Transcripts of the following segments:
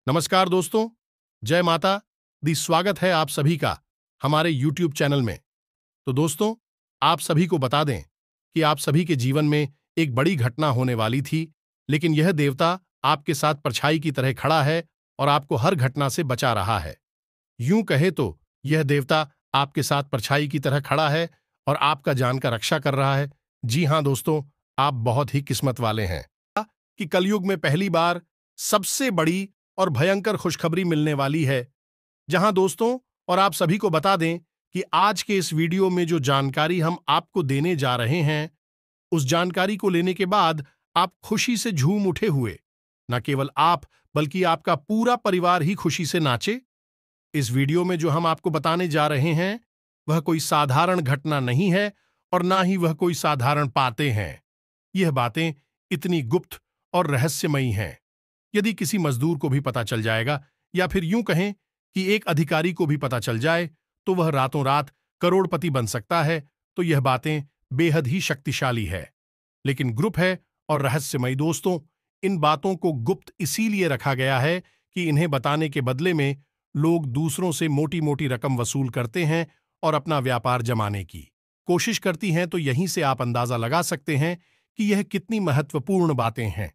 नमस्कार दोस्तों, जय माता दी। स्वागत है आप सभी का हमारे YouTube चैनल में। तो दोस्तों, आप सभी को बता दें कि आप सभी के जीवन में एक बड़ी घटना होने वाली थी, लेकिन यह देवता आपके साथ परछाई की तरह खड़ा है और आपको हर घटना से बचा रहा है। यूं कहे तो यह देवता आपके साथ परछाई की तरह खड़ा है और आपका जान का रक्षा कर रहा है। जी हां दोस्तों, आप बहुत ही किस्मत वाले हैं कि कलयुग में पहली बार सबसे बड़ी और भयंकर खुशखबरी मिलने वाली है। जहां दोस्तों, और आप सभी को बता दें कि आज के इस वीडियो में जो जानकारी हम आपको देने जा रहे हैं, उस जानकारी को लेने के बाद आप खुशी से झूम उठे हुए, न केवल आप बल्कि आपका पूरा परिवार ही खुशी से नाचे। इस वीडियो में जो हम आपको बताने जा रहे हैं, वह कोई साधारण घटना नहीं है और ना ही वह कोई साधारण बातें हैं। यह बातें इतनी गुप्त और रहस्यमयी हैं, यदि किसी मजदूर को भी पता चल जाएगा या फिर यूं कहें कि एक अधिकारी को भी पता चल जाए तो वह रातों रात करोड़पति बन सकता है। तो यह बातें बेहद ही शक्तिशाली है, लेकिन ग्रुप है और रहस्यमयी। दोस्तों, इन बातों को गुप्त इसीलिए रखा गया है कि इन्हें बताने के बदले में लोग दूसरों से मोटी मोटी रकम वसूल करते हैं और अपना व्यापार जमाने की कोशिश करती हैं। तो यहीं से आप अंदाजा लगा सकते हैं कि यह कितनी महत्वपूर्ण बातें हैं।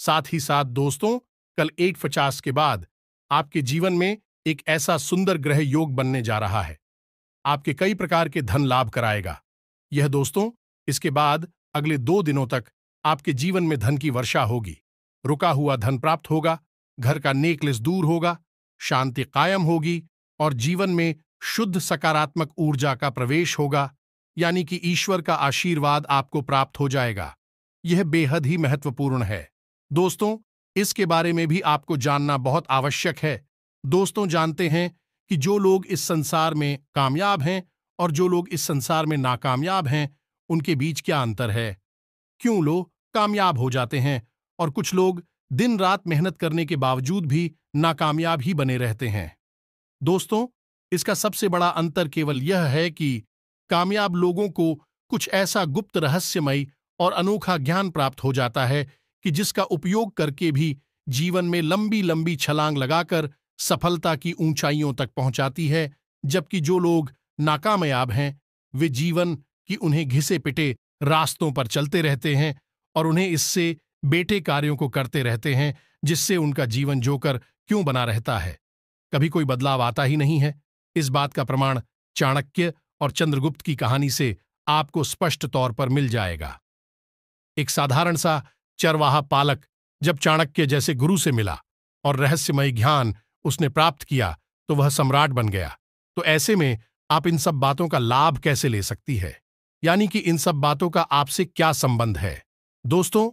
साथ ही साथ दोस्तों, कल 850 के बाद आपके जीवन में एक ऐसा सुंदर ग्रह योग बनने जा रहा है, आपके कई प्रकार के धन लाभ कराएगा। यह दोस्तों, इसके बाद अगले 2 दिनों तक आपके जीवन में धन की वर्षा होगी। रुका हुआ धन प्राप्त होगा, घर का नेकलेस दूर होगा, शांति कायम होगी और जीवन में शुद्ध सकारात्मक ऊर्जा का प्रवेश होगा, यानी कि ईश्वर का आशीर्वाद आपको प्राप्त हो जाएगा। यह बेहद ही महत्वपूर्ण है। दोस्तों, इसके बारे में भी आपको जानना बहुत आवश्यक है। दोस्तों, जानते हैं कि जो लोग इस संसार में कामयाब हैं और जो लोग इस संसार में नाकामयाब हैं, उनके बीच क्या अंतर है? क्यों लोग कामयाब हो जाते हैं और कुछ लोग दिन रात मेहनत करने के बावजूद भी नाकामयाब ही बने रहते हैं? दोस्तों, इसका सबसे बड़ा अंतर केवल यह है कि कामयाब लोगों को कुछ ऐसा गुप्त रहस्यमय और अनोखा ज्ञान प्राप्त हो जाता है कि जिसका उपयोग करके भी जीवन में लंबी लंबी छलांग लगाकर सफलता की ऊंचाइयों तक पहुंचाती है, जबकि जो लोग नाकामयाब हैं, वे जीवन की उन्हें घिसे पिटे रास्तों पर चलते रहते हैं और उन्हें इससे बेटे कार्यों को करते रहते हैं, जिससे उनका जीवन जोकर क्यों बना रहता है, कभी कोई बदलाव आता ही नहीं है। इस बात का प्रमाण चाणक्य और चंद्रगुप्त की कहानी से आपको स्पष्ट तौर पर मिल जाएगा। एक साधारण सा चरवाहा पालक जब चाणक्य जैसे गुरु से मिला और रहस्यमय ज्ञान उसने प्राप्त किया तो वह सम्राट बन गया। तो ऐसे में आप इन सब बातों का लाभ कैसे ले सकती है, यानी कि इन सब बातों का आपसे क्या संबंध है? दोस्तों,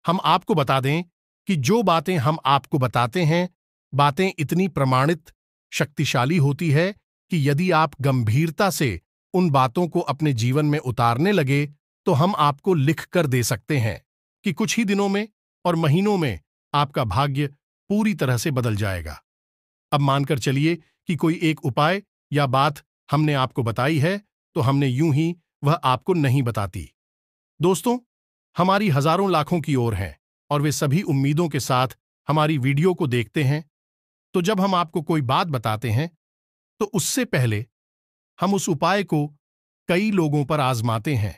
हम आपको बता दें कि जो बातें हम आपको बताते हैं, बातें इतनी प्रमाणित शक्तिशाली होती है कि यदि आप गंभीरता से उन बातों को अपने जीवन में उतारने लगे तो हम आपको लिख कर दे सकते हैं कि कुछ ही दिनों में और महीनों में आपका भाग्य पूरी तरह से बदल जाएगा। अब मानकर चलिए कि कोई एक उपाय या बात हमने आपको बताई है, तो हमने यूं ही वह आपको नहीं बताती। दोस्तों, हमारी हजारों लाखों की ओर हैं और वे सभी उम्मीदों के साथ हमारी वीडियो को देखते हैं। तो जब हम आपको कोई बात बताते हैं तो उससे पहले हम उस उपाय को कई लोगों पर आजमाते हैं,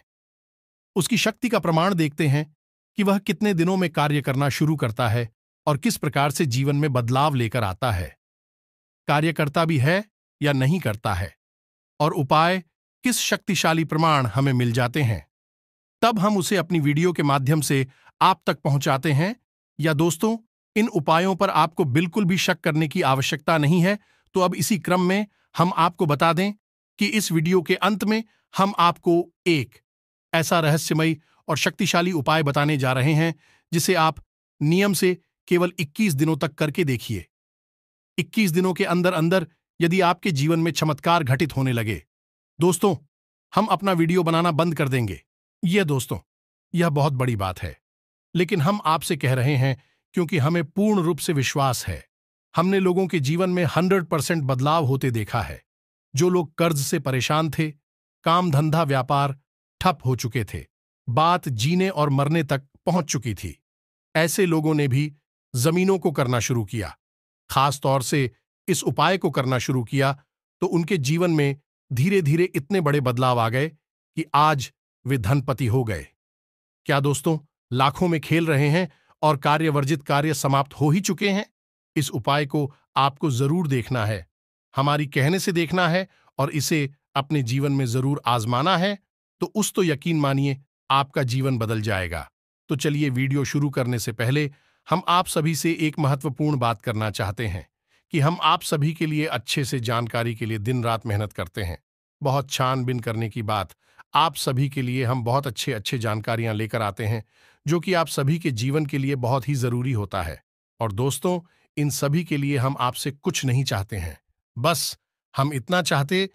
उसकी शक्ति का प्रमाण देखते हैं कि वह कितने दिनों में कार्य करना शुरू करता है और किस प्रकार से जीवन में बदलाव लेकर आता है, कार्य करता भी है या नहीं करता है, और उपाय किस शक्तिशाली प्रमाण हमें मिल जाते हैं। तब हम उसे अपनी वीडियो के माध्यम से आप तक पहुंचाते हैं। या दोस्तों, इन उपायों पर आपको बिल्कुल भी शक करने की आवश्यकता नहीं है। तो अब इसी क्रम में हम आपको बता दें कि इस वीडियो के अंत में हम आपको एक ऐसा रहस्यमय और शक्तिशाली उपाय बताने जा रहे हैं जिसे आप नियम से केवल 21 दिनों तक करके देखिए। 21 दिनों के अंदर अंदर यदि आपके जीवन में चमत्कार घटित होने लगे, दोस्तों, हम अपना वीडियो बनाना बंद कर देंगे। यह बहुत बड़ी बात है, लेकिन हम आपसे कह रहे हैं क्योंकि हमें पूर्ण रूप से विश्वास है। हमने लोगों के जीवन में 100% बदलाव होते देखा है। जो लोग कर्ज से परेशान थे, काम धंधा व्यापार ठप हो चुके थे, बात जीने और मरने तक पहुंच चुकी थी, ऐसे लोगों ने भी जमीनों को करना शुरू किया। खास तौर से इस उपाय को करना शुरू किया तो उनके जीवन में धीरे धीरे इतने बड़े बदलाव आ गए कि आज वे धनपति हो गए। क्या दोस्तों, लाखों में खेल रहे हैं और कार्यवर्जित कार्य समाप्त हो ही चुके हैं? इस उपाय को आपको जरूर देखना है, हमारी कहने से देखना है और इसे अपने जीवन में जरूर आजमाना है, तो उस तो यकीन मानिए आपका जीवन बदल जाएगा। तो चलिए, वीडियो शुरू करने से पहले हम आप सभी से एक महत्वपूर्ण बात करना चाहते हैं कि हम आप सभी के लिए अच्छे से जानकारी के लिए दिन रात मेहनत करते हैं। बहुत छानबीन करने की बात, आप सभी के लिए हम बहुत अच्छे अच्छे जानकारियां लेकर आते हैं जो कि आप सभी के जीवन के लिए बहुत ही जरूरी होता है। और दोस्तों, इन सभी के लिए हम आपसे कुछ नहीं चाहते हैं, बस हम इतना चाहते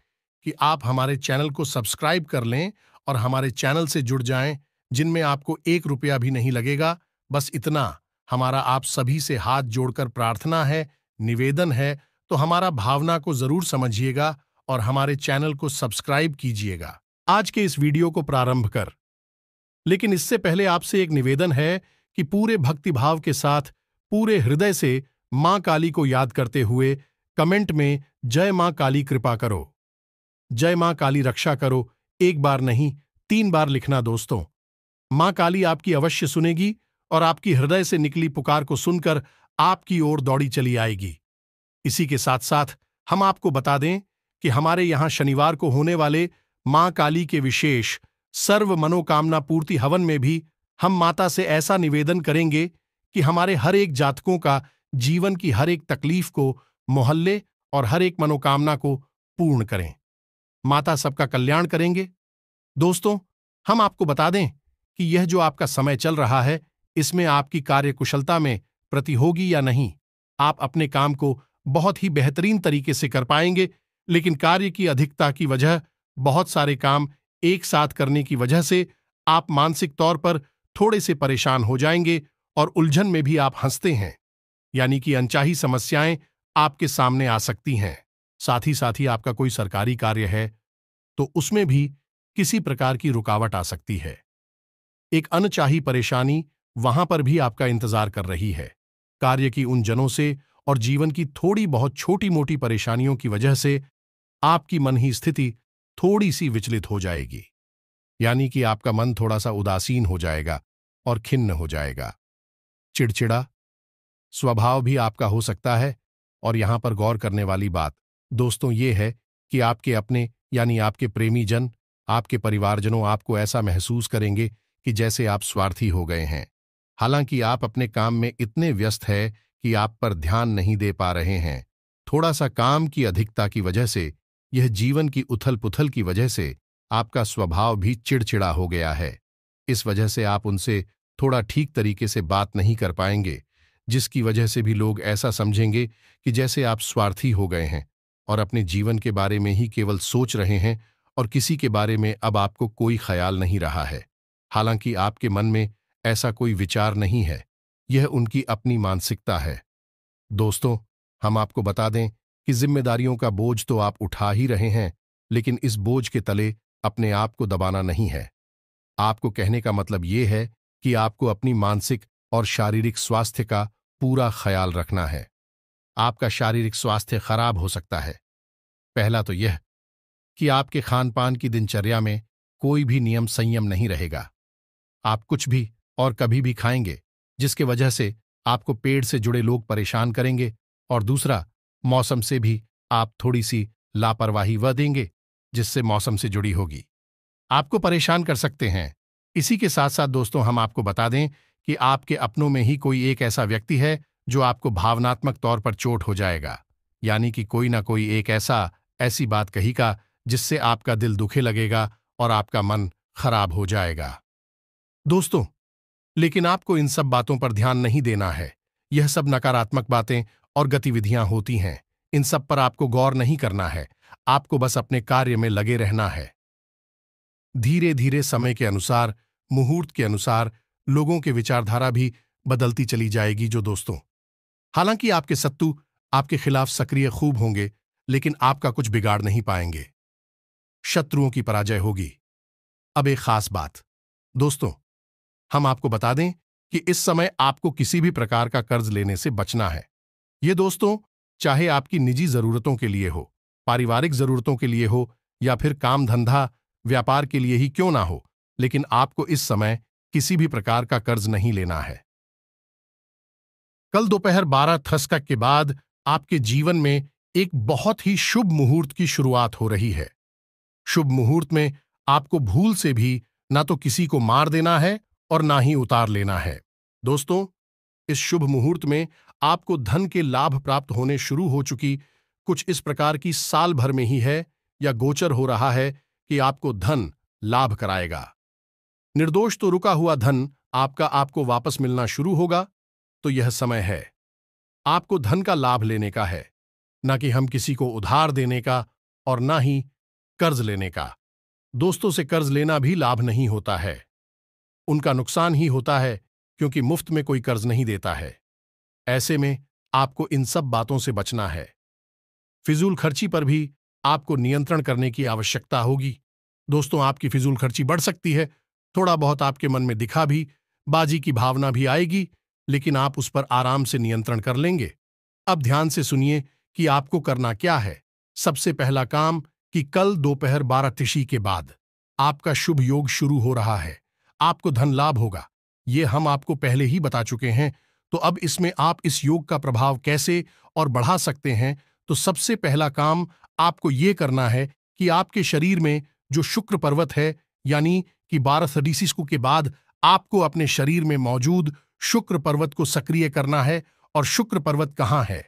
कि आप हमारे चैनल को सब्सक्राइब कर लें और हमारे चैनल से जुड़ जाएं, जिनमें आपको 1 रुपया भी नहीं लगेगा। बस इतना हमारा आप सभी से हाथ जोड़कर प्रार्थना है, निवेदन है, तो हमारा भावना को जरूर समझिएगा और हमारे चैनल को सब्सक्राइब कीजिएगा। आज के इस वीडियो को प्रारंभ कर, लेकिन इससे पहले आपसे एक निवेदन है कि पूरे भक्तिभाव के साथ पूरे हृदय से मां काली को याद करते हुए कमेंट में जय मां काली कृपा करो, जय मां काली रक्षा करो, 1 बार नहीं 3 बार लिखना दोस्तों। मां काली आपकी अवश्य सुनेगी और आपकी हृदय से निकली पुकार को सुनकर आपकी ओर दौड़ी चली आएगी। इसी के साथ साथ हम आपको बता दें कि हमारे यहां शनिवार को होने वाले मां काली के विशेष सर्व मनोकामना पूर्ति हवन में भी हम माता से ऐसा निवेदन करेंगे कि हमारे हर एक जातकों का जीवन की हर एक तकलीफ को, मोहल्ले और हर एक मनोकामना को पूर्ण करें। माता सबका कल्याण करेंगे। दोस्तों, हम आपको बता दें कि यह जो आपका समय चल रहा है, इसमें आपकी कार्यकुशलता में प्रति होगी या नहीं। आप अपने काम को बहुत ही बेहतरीन तरीके से कर पाएंगे, लेकिन कार्य की अधिकता की वजह, बहुत सारे काम एक साथ करने की वजह से आप मानसिक तौर पर थोड़े से परेशान हो जाएंगे और उलझन में भी आप हंसते हैं, यानी कि अनचाही समस्याएं आपके सामने आ सकती हैं। साथ ही आपका कोई सरकारी कार्य है तो उसमें भी किसी प्रकार की रुकावट आ सकती है। एक अनचाही परेशानी वहां पर भी आपका इंतजार कर रही है। कार्य की उन जनों से और जीवन की थोड़ी बहुत छोटी मोटी परेशानियों की वजह से आपकी मन ही स्थिति थोड़ी सी विचलित हो जाएगी, यानी कि आपका मन थोड़ा सा उदासीन हो जाएगा और खिन्न हो जाएगा। चिड़चिड़ा स्वभाव भी आपका हो सकता है। और यहां पर गौर करने वाली बात दोस्तों ये है कि आपके अपने यानी आपके प्रेमी जन, आपके परिवारजनों आपको ऐसा महसूस करेंगे कि जैसे आप स्वार्थी हो गए हैं। हालांकि आप अपने काम में इतने व्यस्त हैं कि आप पर ध्यान नहीं दे पा रहे हैं। थोड़ा सा काम की अधिकता की वजह से, यह जीवन की उथल पुथल की वजह से आपका स्वभाव भी चिड़चिड़ा हो गया है। इस वजह से आप उनसे थोड़ा ठीक तरीके से बात नहीं कर पाएंगे, जिसकी वजह से भी लोग ऐसा समझेंगे कि जैसे आप स्वार्थी हो गए हैं और अपने जीवन के बारे में ही केवल सोच रहे हैं और किसी के बारे में अब आपको कोई ख्याल नहीं रहा है। हालांकि आपके मन में ऐसा कोई विचार नहीं है, यह उनकी अपनी मानसिकता है। दोस्तों, हम आपको बता दें कि जिम्मेदारियों का बोझ तो आप उठा ही रहे हैं, लेकिन इस बोझ के तले अपने आप को दबाना नहीं है। आपको कहने का मतलब यह है कि आपको अपनी मानसिक और शारीरिक स्वास्थ्य का पूरा ख्याल रखना है। आपका शारीरिक स्वास्थ्य खराब हो सकता है। पहला तो यह कि आपके खानपान की दिनचर्या में कोई भी नियम संयम नहीं रहेगा। आप कुछ भी और कभी भी खाएंगे, जिसके वजह से आपको पेट से जुड़े लोग परेशान करेंगे। और दूसरा, मौसम से भी आप थोड़ी सी लापरवाही देंगे, जिससे मौसम से जुड़ी होगी आपको परेशान कर सकते हैं। इसी के साथ साथ दोस्तों, हम आपको बता दें कि आपके अपनों में ही कोई एक ऐसा व्यक्ति है जो आपको भावनात्मक तौर पर चोट हो जाएगा, यानी कि कोई ना कोई एक ऐसी बात कहीगा जिससे आपका दिल दुखे लगेगा और आपका मन खराब हो जाएगा। दोस्तों, लेकिन आपको इन सब बातों पर ध्यान नहीं देना है। यह सब नकारात्मक बातें और गतिविधियां होती हैं, इन सब पर आपको गौर नहीं करना है। आपको बस अपने कार्य में लगे रहना है। धीरे धीरे समय के अनुसार, मुहूर्त के अनुसार लोगों की विचारधारा भी बदलती चली जाएगी। जो दोस्तों, हालांकि आपके शत्रु आपके खिलाफ सक्रिय खूब होंगे, लेकिन आपका कुछ बिगाड़ नहीं पाएंगे। शत्रुओं की पराजय होगी। अब एक खास बात दोस्तों, हम आपको बता दें कि इस समय आपको किसी भी प्रकार का कर्ज लेने से बचना है, ये दोस्तों, चाहे आपकी निजी जरूरतों के लिए हो, पारिवारिक जरूरतों के लिए हो या फिर काम धंधा व्यापार के लिए ही क्यों ना हो, लेकिन आपको इस समय किसी भी प्रकार का कर्ज नहीं लेना है। कल दोपहर 12:30 के बाद आपके जीवन में एक बहुत ही शुभ मुहूर्त की शुरुआत हो रही है। शुभ मुहूर्त में आपको भूल से भी ना तो किसी को मार देना है और ना ही उतार लेना है। दोस्तों, इस शुभ मुहूर्त में आपको धन के लाभ प्राप्त होने शुरू हो चुकी कुछ इस प्रकार की साल भर में ही है या गोचर हो रहा है कि आपको धन लाभ कराएगा। निर्दोष तो रुका हुआ धन आपका आपको वापस मिलना शुरू होगा, तो यह समय है आपको धन का लाभ लेने का है, ना कि हम किसी को उधार देने का और ना ही कर्ज लेने का। दोस्तों से कर्ज लेना भी लाभ नहीं होता है, उनका नुकसान ही होता है, क्योंकि मुफ्त में कोई कर्ज नहीं देता है। ऐसे में आपको इन सब बातों से बचना है। फिजूल खर्ची पर भी आपको नियंत्रण करने की आवश्यकता होगी। दोस्तों, आपकी फिजूल खर्ची बढ़ सकती है, थोड़ा बहुत आपके मन में दिखा भी, बाजी की भावना भी आएगी, लेकिन आप उस पर आराम से नियंत्रण कर लेंगे। अब ध्यान से सुनिए कि आपको करना क्या है। सबसे पहला काम कि कल दोपहर 12 के बाद आपका शुभ योग शुरू हो रहा है, आपको धन लाभ होगा। ये हम आपको पहले ही बता चुके हैं, तो अब इसमें आप इस योग का प्रभाव कैसे और बढ़ा सकते हैं। तो सबसे पहला काम आपको ये करना है कि आपके शरीर में जो शुक्र पर्वत है, यानी कि 12 के बाद आपको अपने शरीर में मौजूद शुक्र पर्वत को सक्रिय करना है। और शुक्र पर्वत कहाँ है?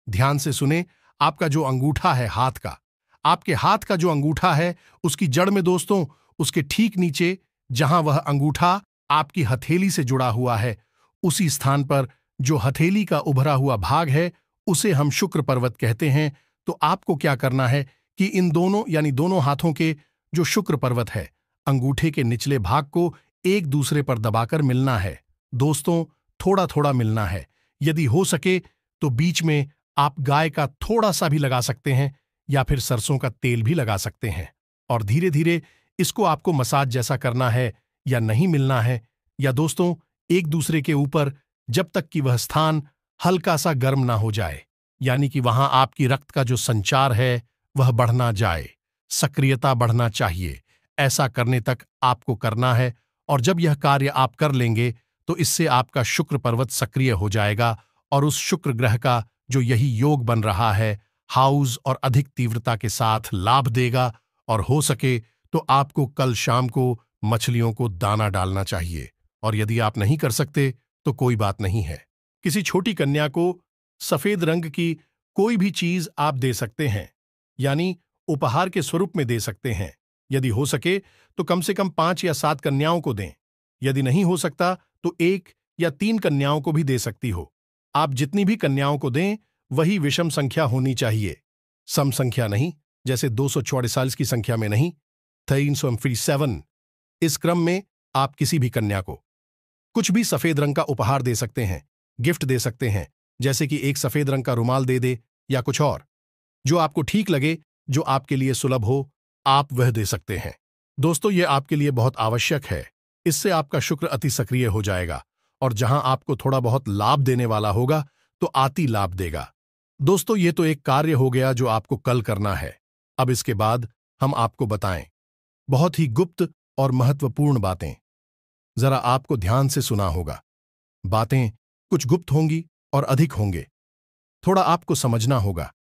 ध्यान से सुने, आपका जो अंगूठा है हाथ का, आपके हाथ का जो अंगूठा है उसकी जड़ में दोस्तों, उसके ठीक नीचे जहां वह अंगूठा आपकी हथेली से जुड़ा हुआ है, उसी स्थान पर जो हथेली का उभरा हुआ भाग है, उसे हम शुक्र पर्वत कहते हैं। तो आपको क्या करना है कि इन दोनों यानी दोनों हाथों के जो शुक्र पर्वत है, अंगूठे के निचले भाग को एक दूसरे पर दबाकर मिलना है। दोस्तों, थोड़ा थोड़ा मिलना है। यदि हो सके तो बीच में आप गाय का थोड़ा सा भी लगा सकते हैं या फिर सरसों का तेल भी लगा सकते हैं। और धीरे धीरे इसको आपको मसाज जैसा करना है या नहीं मिलना है, या दोस्तों एक दूसरे के ऊपर, जब तक कि वह स्थान हल्का सा गर्म ना हो जाए, यानी कि वहां आपकी रक्त का जो संचार है वह बढ़ना जाए, सक्रियता बढ़ना चाहिए। ऐसा करने तक आपको करना है। और जब यह कार्य आप कर लेंगे तो इससे आपका शुक्र पर्वत सक्रिय हो जाएगा और उस शुक्र ग्रह का जो यही योग बन रहा है, हाउस और अधिक तीव्रता के साथ लाभ देगा। और हो सके तो आपको कल शाम को मछलियों को दाना डालना चाहिए। और यदि आप नहीं कर सकते तो कोई बात नहीं है, किसी छोटी कन्या को सफेद रंग की कोई भी चीज आप दे सकते हैं, यानी उपहार के स्वरूप में दे सकते हैं। यदि हो सके तो कम से कम 5 या 7 कन्याओं को दें। यदि नहीं हो सकता तो 1 या 3 कन्याओं को भी दे सकती हो। आप जितनी भी कन्याओं को दें वही विषम संख्या होनी चाहिए, सम संख्या नहीं, जैसे 244 की संख्या में नहीं, 347। इस क्रम में आप किसी भी कन्या को कुछ भी सफेद रंग का उपहार दे सकते हैं, गिफ्ट दे सकते हैं, जैसे कि एक सफेद रंग का रुमाल दे दे या कुछ और जो आपको ठीक लगे, जो आपके लिए सुलभ हो, आप वह दे सकते हैं। दोस्तों, यह आपके लिए बहुत आवश्यक है। इससे आपका शुक्र अति सक्रिय हो जाएगा और जहां आपको थोड़ा बहुत लाभ देने वाला होगा तो आती लाभ देगा। दोस्तों, ये तो एक कार्य हो गया जो आपको कल करना है। अब इसके बाद हम आपको बताएं बहुत ही गुप्त और महत्वपूर्ण बातें। जरा आपको ध्यान से सुना होगा। बातें कुछ गुप्त होंगी और अधिक होंगे, थोड़ा आपको समझना होगा।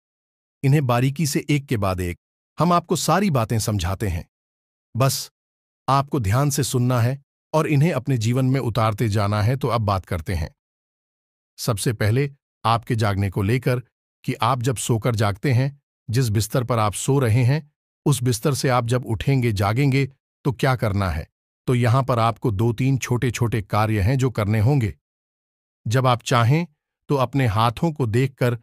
इन्हें बारीकी से एक के बाद एक हम आपको सारी बातें समझाते हैं। बस आपको ध्यान से सुनना है और इन्हें अपने जीवन में उतारते जाना है। तो अब बात करते हैं सबसे पहले आपके जागने को लेकर कि आप जब सोकर जागते हैं, जिस बिस्तर पर आप सो रहे हैं, उस बिस्तर से आप जब उठेंगे जागेंगे तो क्या करना है। तो यहां पर आपको 2-3 छोटे छोटे कार्य हैं जो करने होंगे। जब आप चाहें तो अपने हाथों को देखकर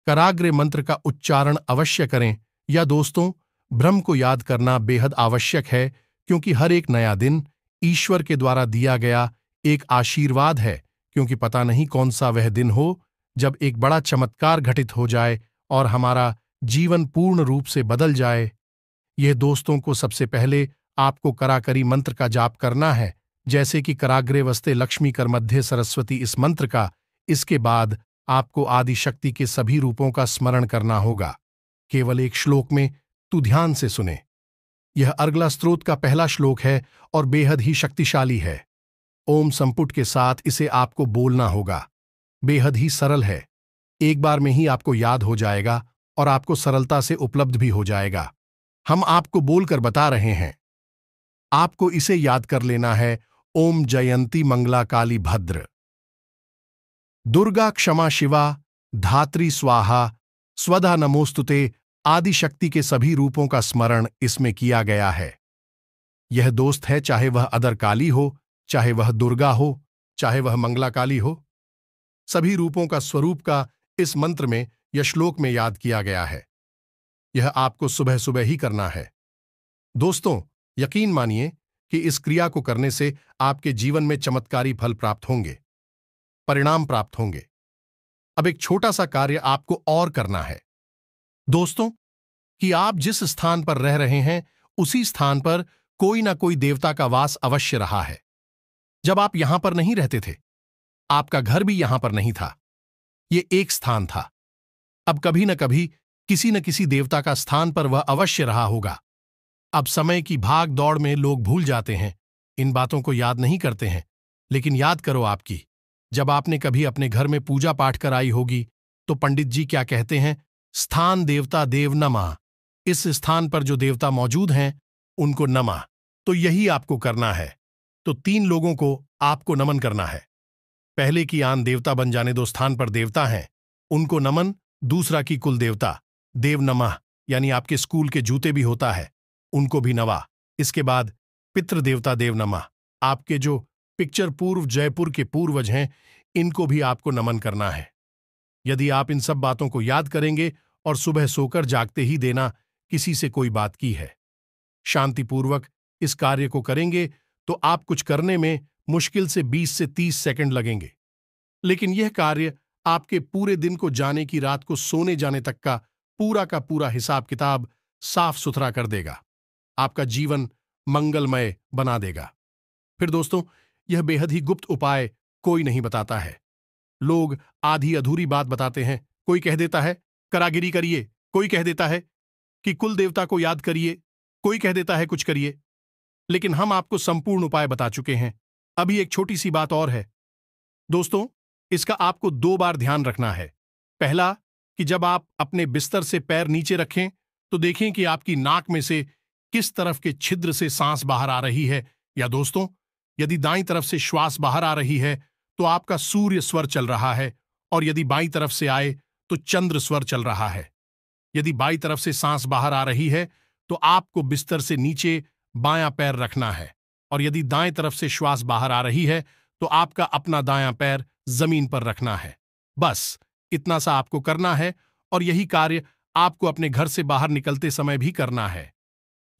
कराग्रे मंत्र का उच्चारण अवश्य करें। या दोस्तों, ब्रह्म को याद करना बेहद आवश्यक है, क्योंकि हर एक नया दिन ईश्वर के द्वारा दिया गया एक आशीर्वाद है। क्योंकि पता नहीं कौन सा वह दिन हो जब एक बड़ा चमत्कार घटित हो जाए और हमारा जीवन पूर्ण रूप से बदल जाए। यह दोस्तों को सबसे पहले आपको कराकरी मंत्र का जाप करना है, जैसे कि कराग्रे वस्ते लक्ष्मी कर मध्य सरस्वती, इस मंत्र का। इसके बाद आपको आदिशक्ति के सभी रूपों का स्मरण करना होगा, केवल एक श्लोक में। तू ध्यान से सुने। यह अर्गला स्तोत्र का पहला श्लोक है और बेहद ही शक्तिशाली है। ओम संपुट के साथ इसे आपको बोलना होगा। बेहद ही सरल है, एक बार में ही आपको याद हो जाएगा और आपको सरलता से उपलब्ध भी हो जाएगा। हम आपको बोलकर बता रहे हैं। आपको इसे याद कर लेना है। ओम जयंती मंगला काली भद्र दुर्गा क्षमा शिवा धात्री स्वाहा स्वधा नमोस्तुते आदिशक्ति के सभी रूपों का स्मरण इसमें किया गया है। यह दोस्त है, चाहे वह अदर काली हो, चाहे वह दुर्गा हो, चाहे वह मंगला काली हो। सभी रूपों का स्वरूप का इस मंत्र में या श्लोक में याद किया गया है। यह आपको सुबह सुबह ही करना है। दोस्तों, यकीन मानिए कि इस क्रिया को करने से आपके जीवन में चमत्कारी फल प्राप्त होंगे, परिणाम प्राप्त होंगे। अब एक छोटा सा कार्य आपको और करना है दोस्तों, कि आप जिस स्थान पर रह रहे हैं उसी स्थान पर कोई ना कोई देवता का वास अवश्य रहा है। जब आप यहां पर नहीं रहते थे, आपका घर भी यहां पर नहीं था, ये एक स्थान था। अब कभी न कभी किसी न किसी देवता का स्थान पर वह अवश्य रहा होगा। अब समय की भाग दौड़ में लोग भूल जाते हैं, इन बातों को याद नहीं करते हैं। लेकिन याद करो आपकी, जब आपने कभी अपने घर में पूजा पाठ कराई होगी तो पंडित जी क्या कहते हैं? स्थान देवता देव नमः। इस स्थान पर जो देवता मौजूद हैं उनको नमः। तो यही आपको करना है। तो 3 लोगों को आपको नमन करना है। पहले की आन देवता बन जाने दो, स्थान पर देवता हैं उनको नमन। दूसरा की कुल देवता देव नमः, यानी आपके स्कूल के जूते भी होता है, उनको भी नवा। इसके बाद पितृ देवता देव नमः, आपके जो पिक्चर पूर्व जयपुर के पूर्वज हैं इनको भी आपको नमन करना है। यदि आप इन सब बातों को याद करेंगे और सुबह सोकर जागते ही देना किसी से कोई बात की है, शांतिपूर्वक इस कार्य को करेंगे तो आप कुछ करने में मुश्किल से 20 से 30 सेकंड लगेंगे। लेकिन यह कार्य आपके पूरे दिन को जाने की रात को सोने जाने तक का पूरा हिसाब किताब साफ सुथरा कर देगा, आपका जीवन मंगलमय बना देगा। फिर दोस्तों, यह बेहद ही गुप्त उपाय कोई नहीं बताता है। लोग आधी अधूरी बात बताते हैं। कोई कह देता है करागिरी करिए, कोई कह देता है कि कुल देवता को याद करिए, कोई कह देता है कुछ करिए। लेकिन हम आपको संपूर्ण उपाय बता चुके हैं। अभी एक छोटी सी बात और है दोस्तों, इसका आपको 2 बार ध्यान रखना है। पहला, कि जब आप अपने बिस्तर से पैर नीचे रखें तो देखें कि आपकी नाक में से किस तरफ के छिद्र से सांस बाहर आ रही है। या दोस्तों, यदि दाईं तरफ से श्वास बाहर आ रही है तो आपका सूर्य स्वर चल रहा है, और यदि बाईं तरफ से आए तो चंद्र स्वर चल रहा है। यदि बाईं तरफ से सांस बाहर आ रही है तो आपको बिस्तर से नीचे बायां पैर रखना है, और यदि दाएं तरफ से श्वास बाहर आ रही है तो आपका अपना दायां पैर जमीन पर रखना है। बस इतना सा आपको करना है, और यही कार्य आपको अपने घर से बाहर निकलते समय भी करना है।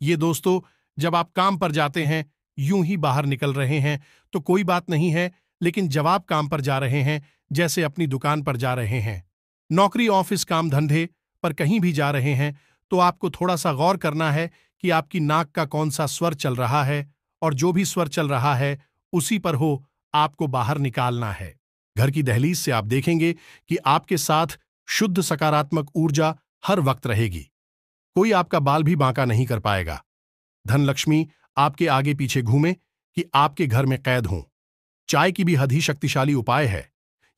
ये दोस्तों, जब आप काम पर जाते हैं, यूं ही बाहर निकल रहे हैं तो कोई बात नहीं है, लेकिन जब आप काम पर जा रहे हैं, जैसे अपनी दुकान पर जा रहे हैं, नौकरी ऑफिस काम धंधे पर कहीं भी जा रहे हैं, तो आपको थोड़ा सा गौर करना है कि आपकी नाक का कौन सा स्वर चल रहा है, और जो भी स्वर चल रहा है उसी पर हो आपको बाहर निकालना है। घर की दहलीज से आप देखेंगे कि आपके साथ शुद्ध सकारात्मक ऊर्जा हर वक्त रहेगी। कोई आपका बाल भी बांका नहीं कर पाएगा। धन लक्ष्मी आपके आगे पीछे घूमे कि आपके घर में कैद हों। चाय की भी हद ही शक्तिशाली उपाय है।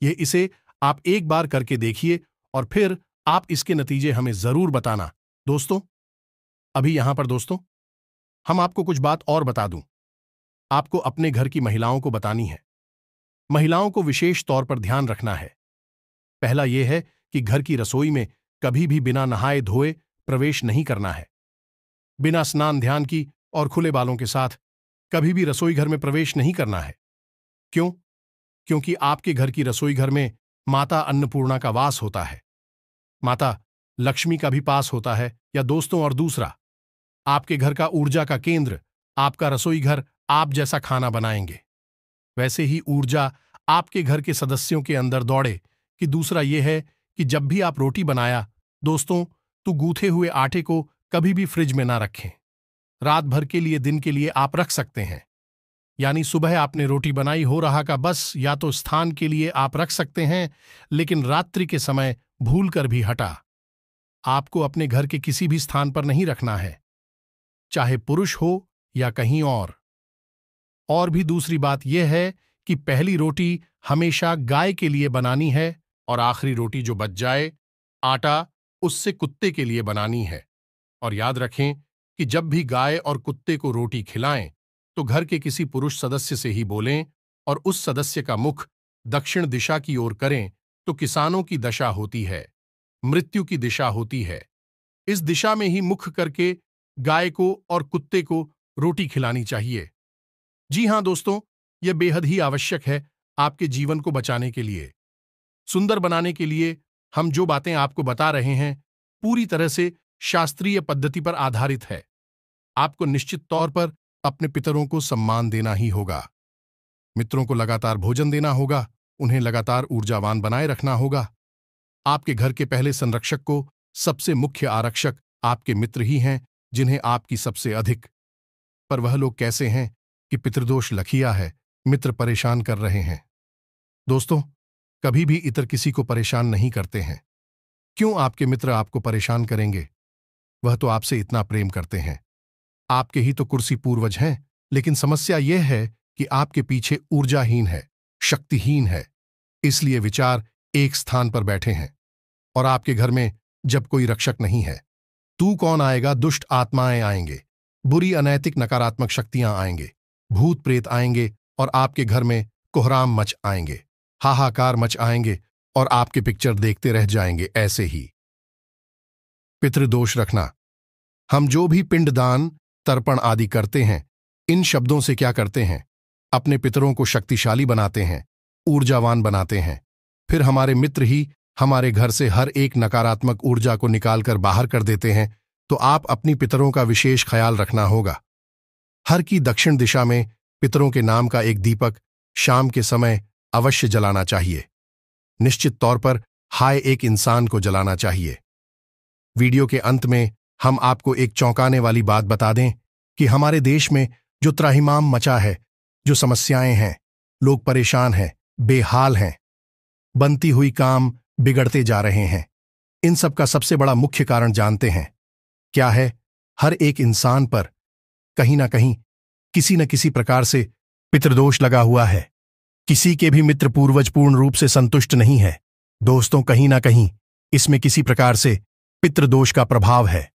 इसे आप एक बार करके देखिए और फिर आप इसके नतीजे हमें जरूर बताना। दोस्तों, अभी यहां पर दोस्तों, हम आपको कुछ बात और बता दूं। आपको अपने घर की महिलाओं को बतानी है। महिलाओं को विशेष तौर पर ध्यान रखना है। पहला यह है कि घर की रसोई में कभी भी बिना नहाए धोए प्रवेश नहीं करना है। बिना स्नान ध्यान की और खुले बालों के साथ कभी भी रसोई घर में प्रवेश नहीं करना है। क्यों? क्योंकि आपके घर की रसोई घर में माता अन्नपूर्णा का वास होता है, माता लक्ष्मी का भी पास होता है। या दोस्तों, और दूसरा, आपके घर का ऊर्जा का केंद्र आपका रसोई घर आप जैसा खाना बनाएंगे वैसे ही ऊर्जा आपके घर के सदस्यों के अंदर दौड़े। कि दूसरा यह है कि जब भी आप रोटी बनाया दोस्तों, तो गूथे हुए आटे को कभी भी फ्रिज में ना रखें। रात भर के लिए, दिन के लिए आप रख सकते हैं। यानी सुबह आपने रोटी बनाई हो रहा का बस या तो स्थान के लिए आप रख सकते हैं, लेकिन रात्रि के समय भूल कर भी हटा। आपको अपने घर के किसी भी स्थान पर नहीं रखना है, चाहे पुरुष हो या कहीं और भी दूसरी बात यह है कि पहली रोटी हमेशा गाय के लिए बनानी है और आखिरी रोटी जो बच जाए आटा उससे कुत्ते के लिए बनानी है। और याद रखें कि जब भी गाय और कुत्ते को रोटी खिलाएं तो घर के किसी पुरुष सदस्य से ही बोलें और उस सदस्य का मुख दक्षिण दिशा की ओर करें तो किसानों की दशा होती है, मृत्यु की दिशा होती है। इस दिशा में ही मुख करके गाय को और कुत्ते को रोटी खिलानी चाहिए। जी हां दोस्तों, यह बेहद ही आवश्यक है आपके जीवन को बचाने के लिए, सुंदर बनाने के लिए। हम जो बातें आपको बता रहे हैं पूरी तरह से शास्त्रीय पद्धति पर आधारित है। आपको निश्चित तौर पर अपने पितरों को सम्मान देना ही होगा, मित्रों को लगातार भोजन देना होगा, उन्हें लगातार ऊर्जावान बनाए रखना होगा। आपके घर के पहले संरक्षक को सबसे मुख्य आरक्षक आपके मित्र ही हैं, जिन्हें आपकी सबसे अधिक। पर वह लोग कैसे हैं कि पितृदोष लखिया है, मित्र परेशान कर रहे हैं। दोस्तों, कभी भी इतर किसी को परेशान नहीं करते हैं। क्यों आपके मित्र आपको परेशान करेंगे? वह तो आपसे इतना प्रेम करते हैं। आपके ही तो कुर्सी पूर्वज हैं, लेकिन समस्या यह है कि आपके पीछे ऊर्जाहीन है, शक्तिहीन है, इसलिए विचार एक स्थान पर बैठे हैं। और आपके घर में जब कोई रक्षक नहीं है, तू कौन आएगा? दुष्ट आत्माएं आएंगे, बुरी अनैतिक नकारात्मक शक्तियां आएंगे, भूत प्रेत आएंगे और आपके घर में कोहराम मच आएंगे, हाहाकार मच आएंगे और आपके पिक्चर देखते रह जाएंगे। ऐसे ही पितृदोष रखना। हम जो भी पिंडदान, तर्पण आदि करते हैं, इन शब्दों से क्या करते हैं? अपने पितरों को शक्तिशाली बनाते हैं, ऊर्जावान बनाते हैं। फिर हमारे मित्र ही हमारे घर से हर एक नकारात्मक ऊर्जा को निकालकर बाहर कर देते हैं। तो आप अपनी पितरों का विशेष ख्याल रखना होगा। हर की दक्षिण दिशा में पितरों के नाम का एक दीपक शाम के समय अवश्य जलाना चाहिए। निश्चित तौर पर हाय एक इंसान को जलाना चाहिए। वीडियो के अंत में हम आपको एक चौंकाने वाली बात बता दें कि हमारे देश में जो त्राहिमाम मचा है, जो समस्याएं हैं, लोग परेशान हैं, बेहाल हैं, बनती हुई काम बिगड़ते जा रहे हैं, इन सब का सबसे बड़ा मुख्य कारण जानते हैं क्या है? हर एक इंसान पर कहीं ना कहीं किसी न किसी प्रकार से पितृदोष लगा हुआ है। किसी के भी मित्र पूर्वज पूर्ण रूप से संतुष्ट नहीं है। दोस्तों, कहीं ना कहीं इसमें किसी प्रकार से पितृदोष का प्रभाव है।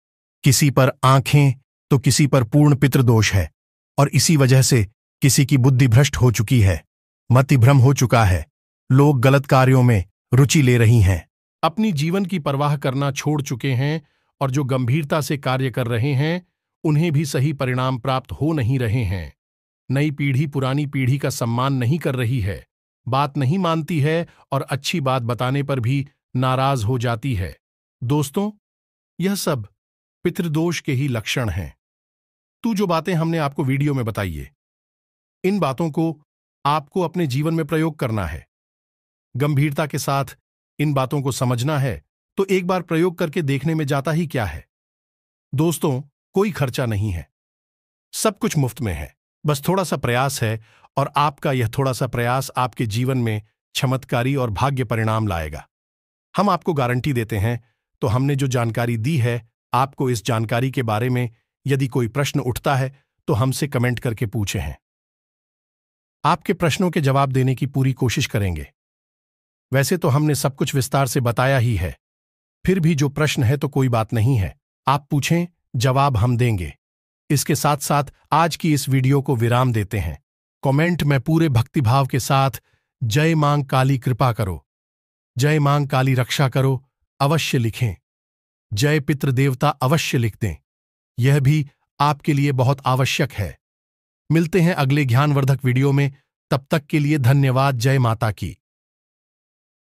किसी पर आंखें तो किसी पर पूर्ण पितृदोष है और इसी वजह से किसी की बुद्धि भ्रष्ट हो चुकी है, मतिभ्रम हो चुका है। लोग गलत कार्यों में रुचि ले रही हैं, अपनी जीवन की परवाह करना छोड़ चुके हैं और जो गंभीरता से कार्य कर रहे हैं उन्हें भी सही परिणाम प्राप्त हो नहीं रहे हैं। नई पीढ़ी पुरानी पीढ़ी का सम्मान नहीं कर रही है, बात नहीं मानती है और अच्छी बात बताने पर भी नाराज हो जाती है। दोस्तों, यह सब पितृदोष के ही लक्षण हैं। तो जो बातें हमने आपको वीडियो में बताई है, इन बातों को आपको अपने जीवन में प्रयोग करना है। गंभीरता के साथ इन बातों को समझना है तो एक बार प्रयोग करके देखने में जाता ही क्या है। दोस्तों, कोई खर्चा नहीं है, सब कुछ मुफ्त में है। बस थोड़ा सा प्रयास है और आपका यह थोड़ा सा प्रयास आपके जीवन में चमत्कारी और भाग्य परिणाम लाएगा। हम आपको गारंटी देते हैं। तो हमने जो जानकारी दी है, आपको इस जानकारी के बारे में यदि कोई प्रश्न उठता है तो हमसे कमेंट करके पूछे हैं। आपके प्रश्नों के जवाब देने की पूरी कोशिश करेंगे। वैसे तो हमने सब कुछ विस्तार से बताया ही है, फिर भी जो प्रश्न है तो कोई बात नहीं है, आप पूछें, जवाब हम देंगे। इसके साथ साथ आज की इस वीडियो को विराम देते हैं। कमेंट में पूरे भक्तिभाव के साथ जय मां काली कृपा करो, जय मां काली रक्षा करो अवश्य लिखें। जय पितृदेवता अवश्य लिख दें, यह भी आपके लिए बहुत आवश्यक है। मिलते हैं अगले ज्ञानवर्धक वीडियो में, तब तक के लिए धन्यवाद। जय माता की।